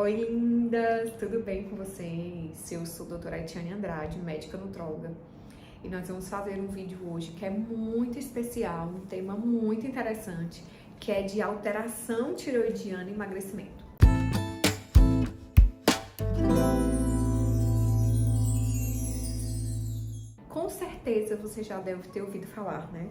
Oi, lindas! Tudo bem com vocês? Eu sou a doutora Etiane Andrade, médica nutróloga, e nós vamos fazer um vídeo hoje que é muito especial, um tema muito interessante, que é de alteração tireoidiana e emagrecimento. Com certeza você já deve ter ouvido falar, né?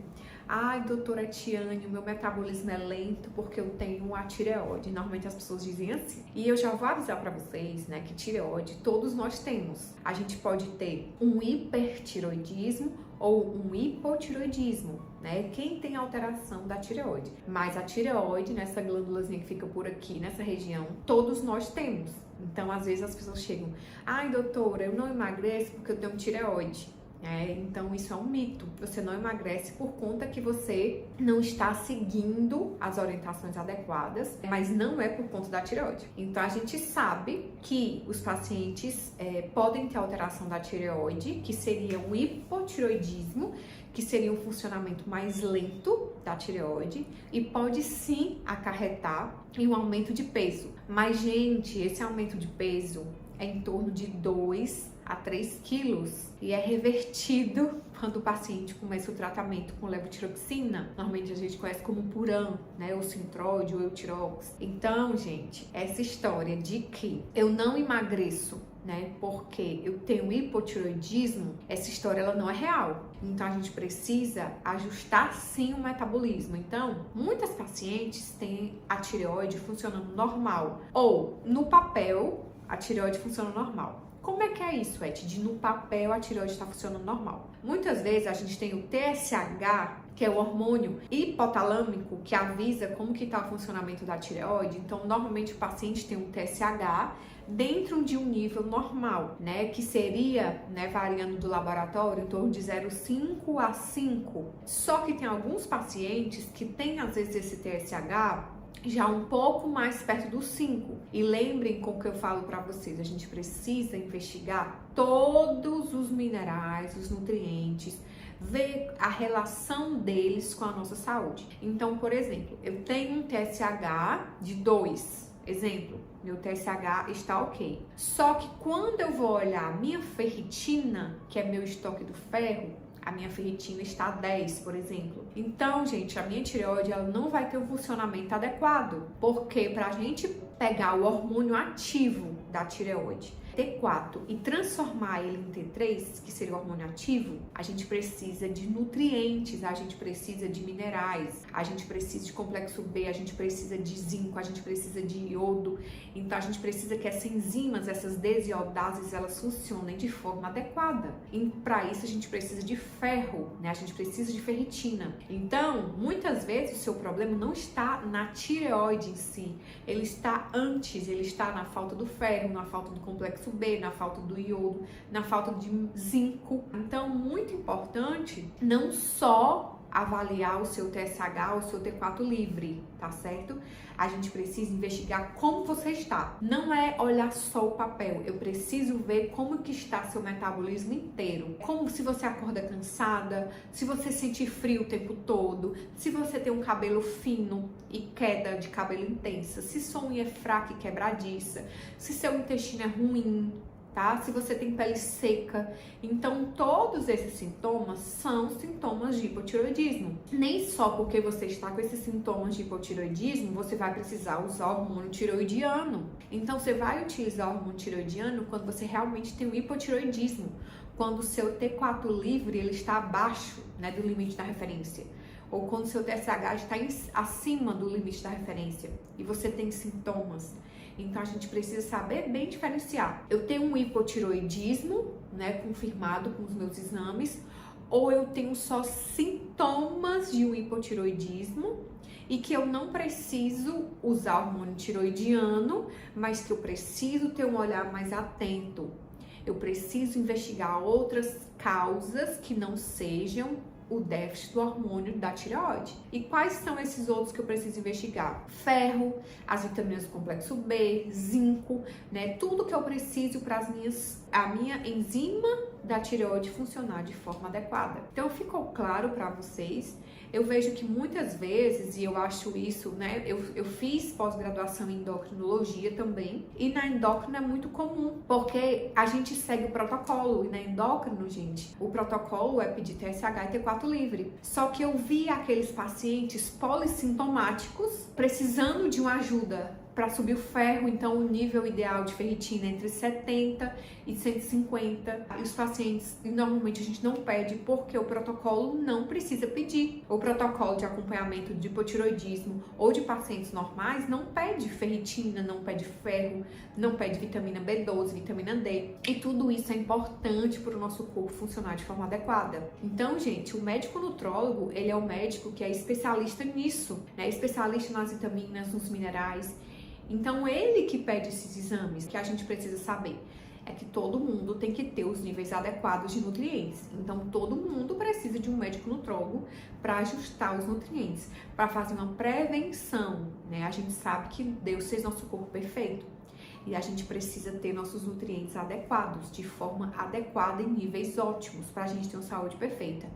Ai, doutora Etiane, o meu metabolismo é lento porque eu tenho a tireoide. Normalmente as pessoas dizem assim. E eu já vou avisar pra vocês, né, que tireoide todos nós temos. A gente pode ter um hipertireoidismo ou um hipotireoidismo, né? Quem tem alteração da tireoide. Mas a tireoide, nessa glândulazinha que fica por aqui, nessa região, todos nós temos. Então, às vezes as pessoas chegam, ai, doutora, eu não emagreço porque eu tenho tireoide. Então isso é um mito. Você não emagrece por conta que você não está seguindo as orientações adequadas, mas não é por conta da tireoide. Então a gente sabe que os pacientes podem ter alteração da tireoide, que seria um hipotireoidismo, que seria um funcionamento mais lento da tireoide e pode sim acarretar em um aumento de peso. Mas, gente, esse aumento de peso é em torno de 2 a 3 quilos e é revertido quando o paciente começa o tratamento com levotiroxina. Normalmente a gente conhece como Puran, né, ou Synthroid ou Eutirox. Então, gente, essa história de que eu não emagreço, né, porque eu tenho hipotireoidismo, essa história ela não é real. Então a gente precisa ajustar sim o metabolismo. Então, muitas pacientes têm a tireoide funcionando normal ou no papel a tireoide funciona normal. Como é que é isso, Eti? De no papel a tireoide está funcionando normal. Muitas vezes a gente tem o TSH, que é o hormônio hipotalâmico, que avisa como que está o funcionamento da tireoide. Então, normalmente o paciente tem um TSH dentro de um nível normal, né? Que seria, né, variando do laboratório, em torno de 0,5 a 5. Só que tem alguns pacientes que têm, às vezes, esse TSH já um pouco mais perto dos 5. E lembrem com o que eu falo para vocês, a gente precisa investigar todos os minerais, os nutrientes, ver a relação deles com a nossa saúde. Então, por exemplo, eu tenho um TSH de 2. Exemplo, meu TSH está ok. Só que quando eu vou olhar a minha ferritina, que é meu estoque do ferro, a minha ferritina está a 10, por exemplo. Então, gente, a minha tireoide ela não vai ter um funcionamento adequado, porque para a gente pegar o hormônio ativo da tireoide, T4, e transformar ele em T3, que seria o hormônio ativo, a gente precisa de nutrientes, a gente precisa de minerais, a gente precisa de complexo B, a gente precisa de zinco, a gente precisa de iodo. Então a gente precisa que essas enzimas, essas desiodases, elas funcionem de forma adequada. E para isso a gente precisa de ferro, né? A gente precisa de ferritina. Então, muitas vezes o seu problema não está na tireoide em si, ele está antes, ele está na falta do ferro, na falta do complexo B, na falta do iodo, na falta de zinco. Então, muito importante não só avaliar o seu TSH, o seu T4 livre, tá certo? A gente precisa investigar como você está. Não é olhar só o papel, eu preciso ver como que está seu metabolismo inteiro. Como se você acorda cansada, se você sente frio o tempo todo, se você tem um cabelo fino e queda de cabelo intensa, se sua unha é fraca e quebradiça, se seu intestino é ruim, tá? Se você tem pele seca. Então, todos esses sintomas são sintomas de hipotireoidismo. Nem só porque você está com esses sintomas de hipotireoidismo, você vai precisar usar o hormônio tireoidiano. Então, você vai utilizar o hormônio tireoidiano quando você realmente tem um hipotireoidismo, quando o seu T4 livre ele está abaixo, né, do limite da referência, ou quando o seu TSH está acima do limite da referência e você tem sintomas. Então, a gente precisa saber bem diferenciar. Eu tenho um hipotireoidismo, né, confirmado com os meus exames, ou eu tenho só sintomas de um hipotireoidismo e que eu não preciso usar hormônio tireoidiano, mas que eu preciso ter um olhar mais atento. Eu preciso investigar outras causas que não sejam o déficit do hormônio da tireoide. E quais são esses outros que eu preciso investigar? Ferro, as vitaminas do complexo B, zinco, né? Tudo que eu preciso para a minha enzima da tireoide funcionar de forma adequada. Então ficou claro para vocês Eu vejo que muitas vezes, e eu acho isso, né, eu fiz pós-graduação em endocrinologia também, e na endócrina é muito comum, porque a gente segue o protocolo, e na endócrino, gente, o protocolo é pedir TSH e T4 livre. Só que eu vi aqueles pacientes polissintomáticos precisando de uma ajuda para subir o ferro, então o nível ideal de ferritina é entre 70 e 150. E os pacientes, normalmente a gente não pede porque o protocolo não precisa pedir. O protocolo de acompanhamento de hipotiroidismo ou de pacientes normais não pede ferritina, não pede ferro, não pede vitamina B12, vitamina D. E tudo isso é importante para o nosso corpo funcionar de forma adequada. Então, gente, o médico nutrólogo, ele é o médico que é especialista nisso, né? Especialista nas vitaminas, nos minerais. Então, ele que pede esses exames. Que a gente precisa saber é que todo mundo tem que ter os níveis adequados de nutrientes. Então, todo mundo precisa de um médico nutrólogo para ajustar os nutrientes, para fazer uma prevenção, né? A gente sabe que Deus fez nosso corpo perfeito e a gente precisa ter nossos nutrientes adequados, de forma adequada, em níveis ótimos, para a gente ter uma saúde perfeita.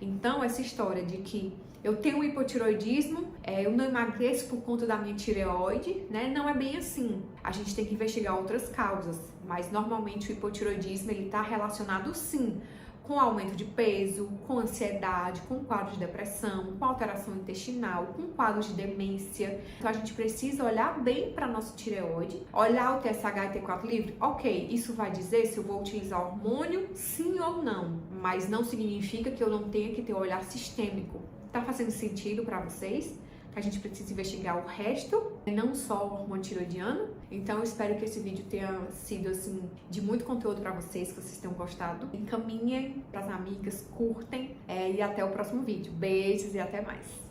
Então, essa história de que eu tenho hipotiroidismo, eu não emagreço por conta da minha tireoide, né? Não é bem assim. A gente tem que investigar outras causas, mas normalmente o hipotiroidismo ele está relacionado sim com aumento de peso, com ansiedade, com quadro de depressão, com alteração intestinal, com quadro de demência. Então a gente precisa olhar bem para nossa tireoide, olhar o TSH e T4 livre. Ok, isso vai dizer se eu vou utilizar hormônio, sim ou não, mas não significa que eu não tenha que ter um olhar sistêmico. Tá fazendo sentido para vocês? Que a gente precisa investigar o resto, não só o hormônio tiroidiano. Então eu espero que esse vídeo tenha sido assim de muito conteúdo para vocês, que vocês tenham gostado. Encaminhem para as amigas, curtem e até o próximo vídeo. Beijos e até mais!